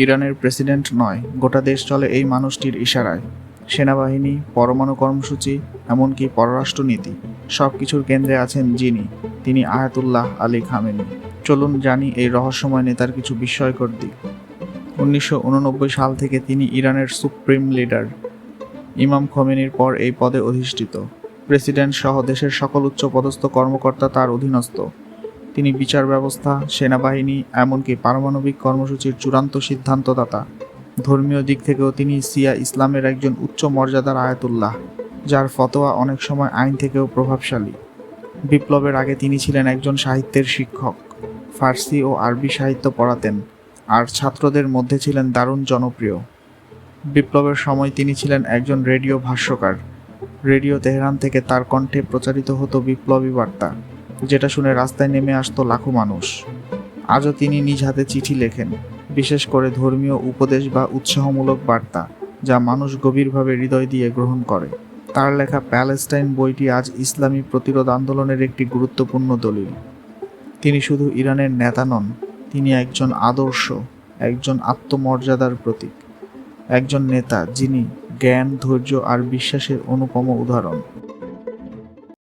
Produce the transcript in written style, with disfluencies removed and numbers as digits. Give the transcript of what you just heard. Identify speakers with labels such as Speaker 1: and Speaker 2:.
Speaker 1: ইরানের প্রেসিডেন্ট নয়, গোটা দেশ চলে এই মানুষটির ইশারায়। সেনাবাহিনী, পরমাণু কর্মসূচি, এমনকি পররাষ্ট্রনীতি, সব কিছুর কেন্দ্রে আছেন যিনি, তিনি আয়াতুল্লাহ আলী খামেনি। চলুন জানি এই রহস্যময় নেতার কিছু বিস্ময়কর দিক। 1989 সাল থেকে তিনি ইরানের সুপ্রিম লিডার। ইমাম খোমেনির পর এই পদে অধিষ্ঠিত। প্রেসিডেন্ট সহ দেশের সকল উচ্চপদস্থ কর্মকর্তা তার অধীনস্থ। তিনি বিচার ব্যবস্থা, সেনাবাহিনী, এমনকি পারমাণবিক কর্মসূচির চূড়ান্ত সিদ্ধান্তদাতা। ধর্মীয় দিক থেকেও তিনি শিয়া ইসলামের একজন উচ্চ মর্যাদার আয়াতুল্লাহ, যার ফতোয়া অনেক সময় আইন থেকেও প্রভাবশালী। বিপ্লবের আগে তিনি ছিলেন একজন সাহিত্যের শিক্ষক, ফার্সি ও আরবি সাহিত্য পড়াতেন, আর ছাত্রদের মধ্যে ছিলেন দারুণ জনপ্রিয়। বিপ্লবের সময় তিনি ছিলেন একজন রেডিও ভাষ্যকার। রেডিও তেহরান থেকে তার কণ্ঠে প্রচারিত হতো বিপ্লবী বার্তা, যেটা শুনে রাস্তায় নেমে আসতো লাখো মানুষ। আজও তিনি নিজ হাতে চিঠি লেখেন, বিশেষ করে ধর্মীয় উপদেশ বা উৎসাহমূলক বার্তা, যা মানুষ গভীরভাবে হৃদয় দিয়ে গ্রহণ করে। তার লেখা প্যালেস্টাইন বইটি আজ ইসলামী প্রতিরোধ আন্দোলনের একটি গুরুত্বপূর্ণ দলিল। তিনি শুধু ইরানের নেতা নন, তিনি একজন আদর্শ, একজন আত্মমর্যাদার প্রতীক, একজন নেতা যিনি জ্ঞান, ধৈর্য আর বিশ্বাসের অনুপম উদাহরণ।